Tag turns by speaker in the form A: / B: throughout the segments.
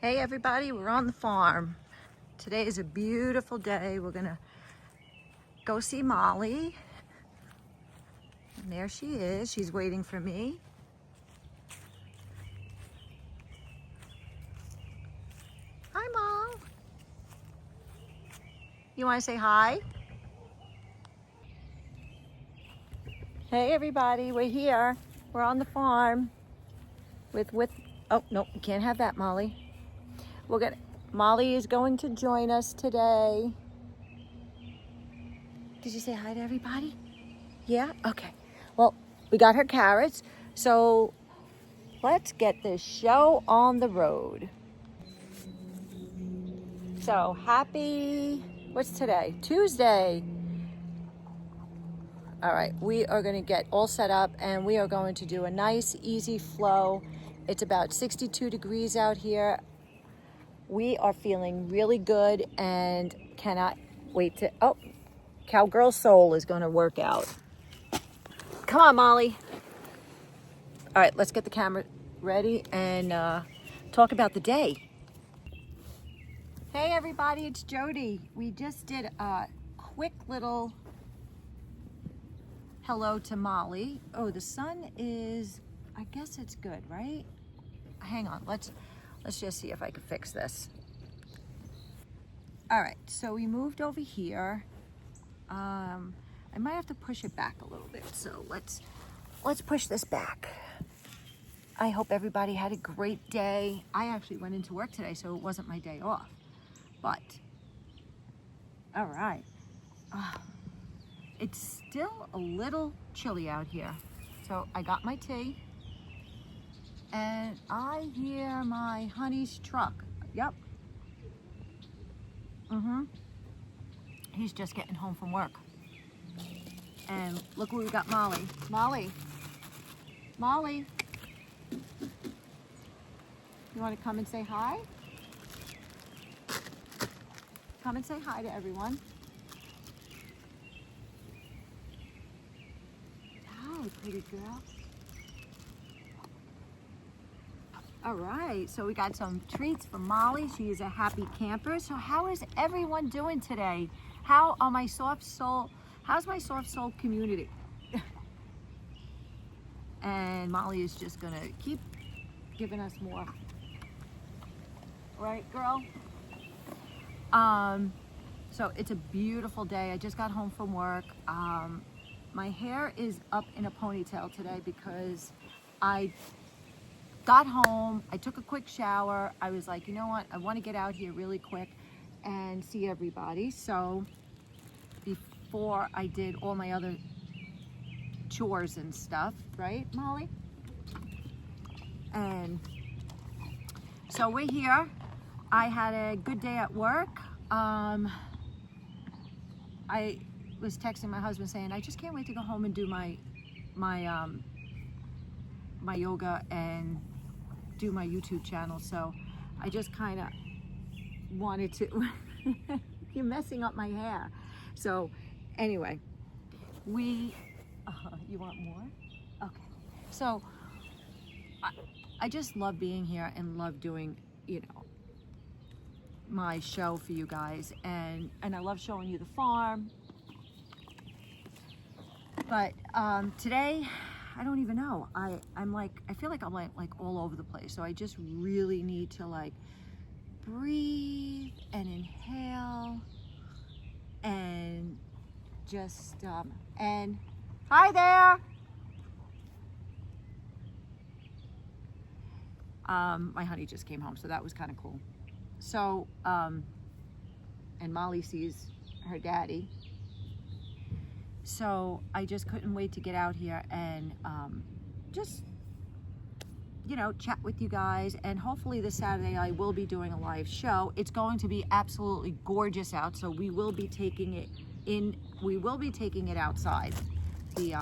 A: Hey everybody, we're on the farm. Today is a beautiful day. We're gonna go see Molly. And there she is, she's waiting for me. Hi Mom. You wanna say hi? Hey everybody, we're here. We're on the farm with, oh no, you can't have that, Molly. Molly is going to join us today. Did you say hi to everybody? Yeah? Okay. Well, we got her carrots, so let's get this show on the road. So what's today? Tuesday. All right, we are gonna get all set up and we are going to do a nice, easy flow. It's about 62 degrees out here. We are feeling really good and cannot wait to, oh, Cowgirl Soul is gonna work out. Come on, Molly. All right, let's get the camera ready and talk about the day. Hey everybody, it's Jody. We just did a quick little hello to Molly. Oh, the sun is, I guess it's good, right? Hang on, let's just see if I can fix this. All right, so we moved over here. I might have to push it back a little bit, so let's push this back. I hope everybody had a great day. I actually went into work today, so it wasn't my day off. But, all right. It's still a little chilly out here. So I got my tea and I hear my honey's truck. Yep. He's just getting home from work. And look where we got Molly. Molly. You want to come and say hi? Come and say hi to everyone. Hi, pretty girl. All right, so we got some treats for Molly. She is a happy camper. So how is everyone doing today? How's my soft soul community? And Molly is just gonna keep giving us more. Right, girl? So it's a beautiful day. I just got home from work. My hair is up in a ponytail today because I got home, I took a quick shower. I was like, you know what? I want to get out here really quick and see everybody. So before I did all my other chores and stuff, right, Molly? And so we're here. I had a good day at work. I was texting my husband saying, I just can't wait to go home and do my yoga and do my YouTube channel. So I just kind of wanted to, you're messing up my hair. So anyway, you want more? Okay. So I just love being here and love doing, my show for you guys, and I love showing you the farm. But today, I don't even know. I feel like I'm like all over the place. So I just really need to like breathe and inhale and just and hi there. My honey just came home, so that was kind of cool. So, and Molly sees her daddy. So I just couldn't wait to get out here and just, chat with you guys. And hopefully this Saturday I will be doing a live show. It's going to be absolutely gorgeous out, so we will be taking it in. We will be taking it outside, the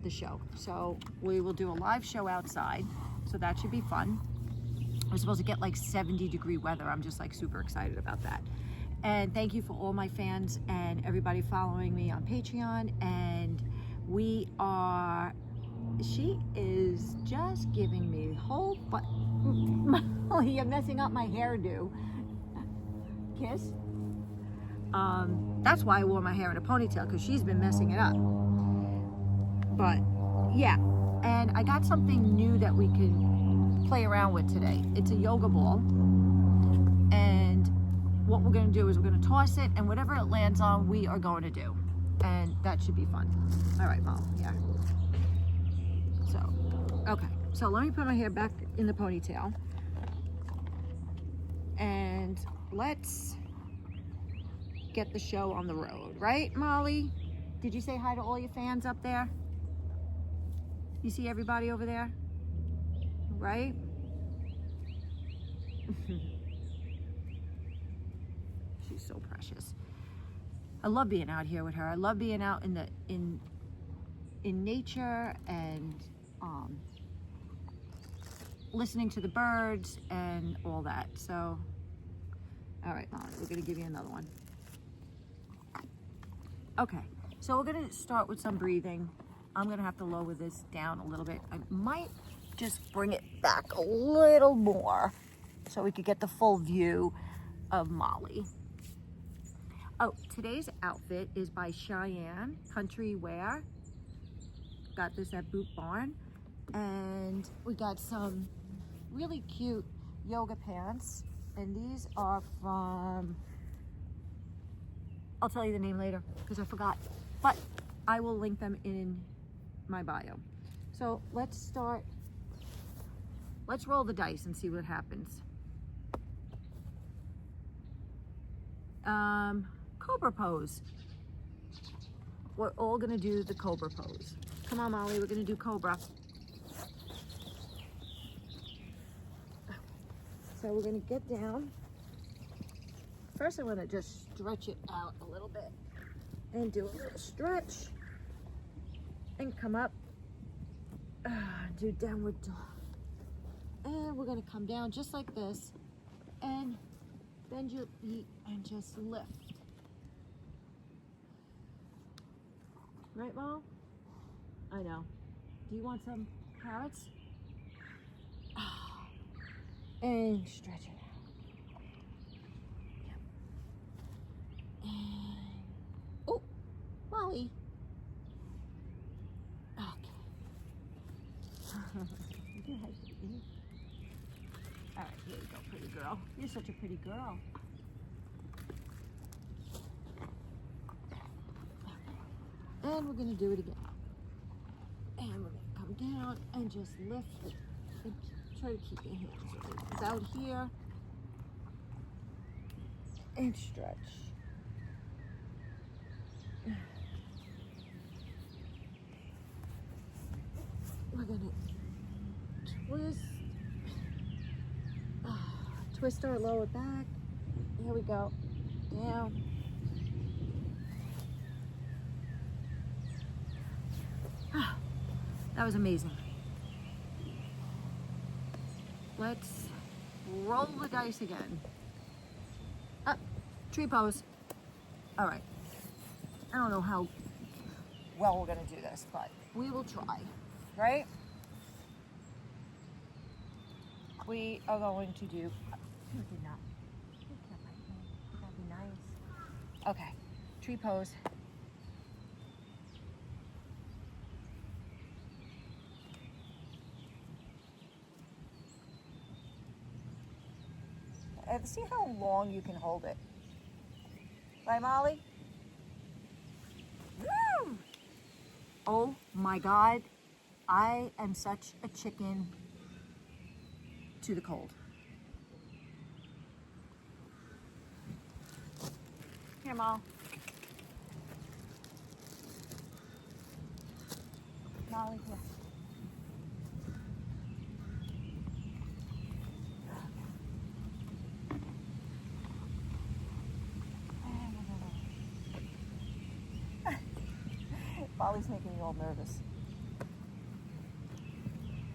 A: show. So we will do a live show outside. So that should be fun. We're supposed to get like 70-degree weather. I'm just like super excited about that. And thank you for all my fans and everybody following me on Patreon. And we are she is just giving me whole Molly, you're messing up my hairdo. Kiss. That's why I wore my hair in a ponytail, because she's been messing it up. But yeah, and I got something new that we can play around with today. It's a yoga ball, and what we're going to do is we're going to toss it, and whatever it lands on, we are going to do, and that should be fun. All right, Mom. Yeah. So, okay. So let me put my hair back in the ponytail, and let's get the show on the road, right, Molly? Did you say hi to all your fans up there? You see everybody over there, right? She's so precious. I love being out here with her. I love being out in nature and listening to the birds and all that. So, all right, Molly, we're gonna give you another one. Okay, so we're gonna start with some breathing. I'm gonna have to lower this down a little bit. I might just bring it back a little more so we could get the full view of Molly. Oh, today's outfit is by Cheyenne Country Wear. Got this at Boot Barn. And we got some really cute yoga pants. And these are from, I'll tell you the name later because I forgot. But I will link them in my bio. So let's start. Let's roll the dice and see what happens. Cobra pose. We're all gonna do the cobra pose. Come on, Molly, we're gonna do cobra. So we're gonna get down. First, I wanna just stretch it out a little bit and do a little stretch and come up. Do downward dog. And we're gonna come down just like this and bend your feet and just lift. Right, Mom? I know. Do you want some carrots? And stretch it out. Yep. And, oh, Molly. Okay. All right, here you go, pretty girl. You're such a pretty girl. And we're gonna do it again. And we're gonna come down and just lift it. And try to keep your hands out here. And stretch. We're gonna twist our lower back. Here we go. Down. That was amazing. Let's roll the dice again. Up, tree pose. All right. I don't know how well we're gonna do this, but we will try, right? We are going to do, did not. That'd be nice. Okay, tree pose. And see how long you can hold it. Right, Molly? Woo! Oh my God, I am such a chicken to the cold. Here, Mom. Molly, here. Molly's making me all nervous.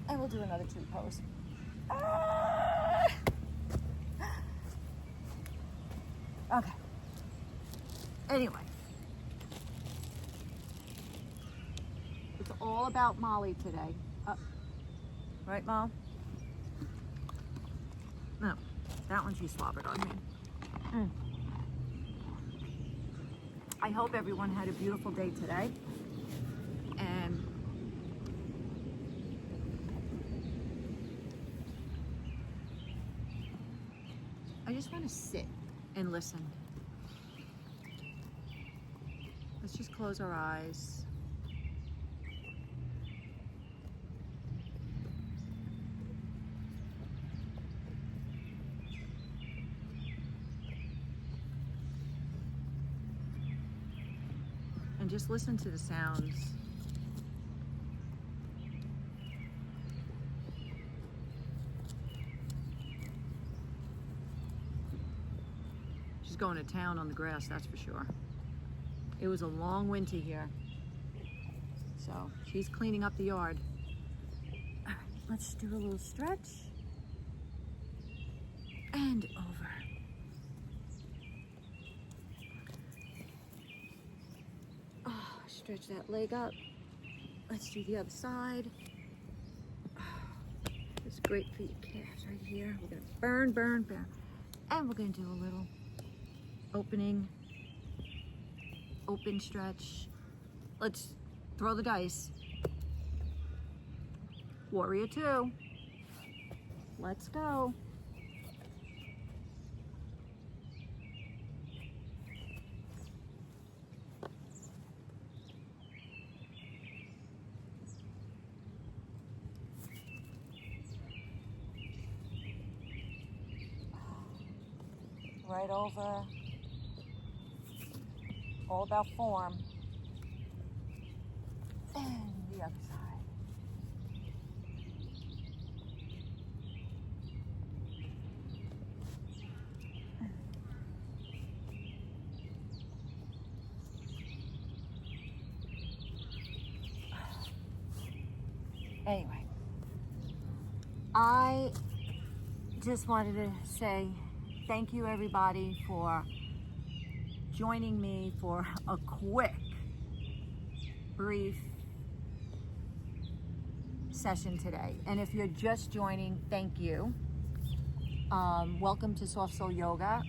A: And we'll do another tree pose. Ah! Okay. Anyway. It's all about Molly today. Right, Mom? No, that one she slobbered on me. I hope everyone had a beautiful day today. And I just want to sit and listen. Let's just close our eyes. And just listen to the sounds. She's going to town on the grass, that's for sure. It was a long winter here, so she's cleaning up the yard. All right, let's do a little stretch and over. Stretch that leg up. Let's do the other side. It's great for your calves right here. We're gonna burn, burn, burn. And we're gonna do a little open stretch. Let's throw the dice. Warrior 2. Let's go. Right over, all about form, and the other side. Anyway, I just wanted to say thank you everybody for joining me for a quick, brief session today. And if you're just joining, thank you. Welcome to Soft Soul Yoga.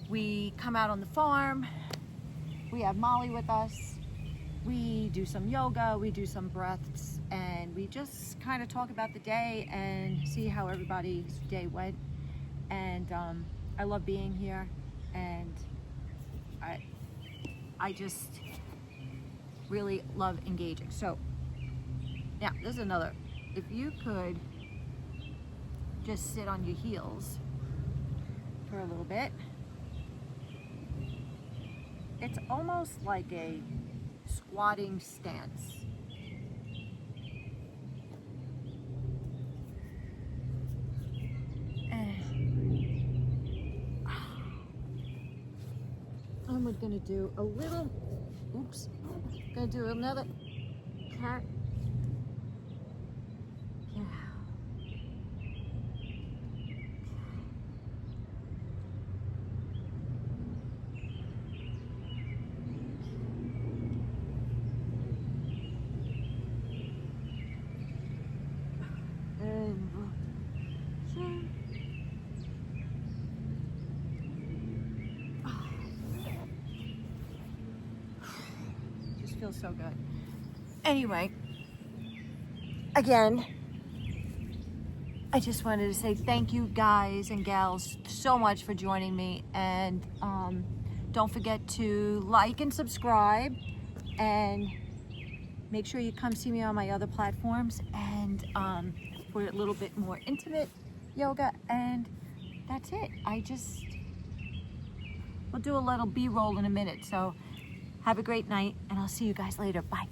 A: We come out on the farm. We have Molly with us. We do some yoga, we do some breaths, and we just kind of talk about the day and see how everybody's day went. And I love being here, and I just really love engaging. So now there's another. If you could just sit on your heels for a little bit. It's almost like a squatting stance. And we're gonna do a little, gonna do another cat. Yeah. Just feels so good. Anyway, again, I just wanted to say thank you guys and gals so much for joining me, and don't forget to like and subscribe, and make sure you come see me on my other platforms, and for a little bit more intimate yoga. And that's it. We'll do a little B-roll in a minute. So have a great night, and I'll see you guys later. Bye.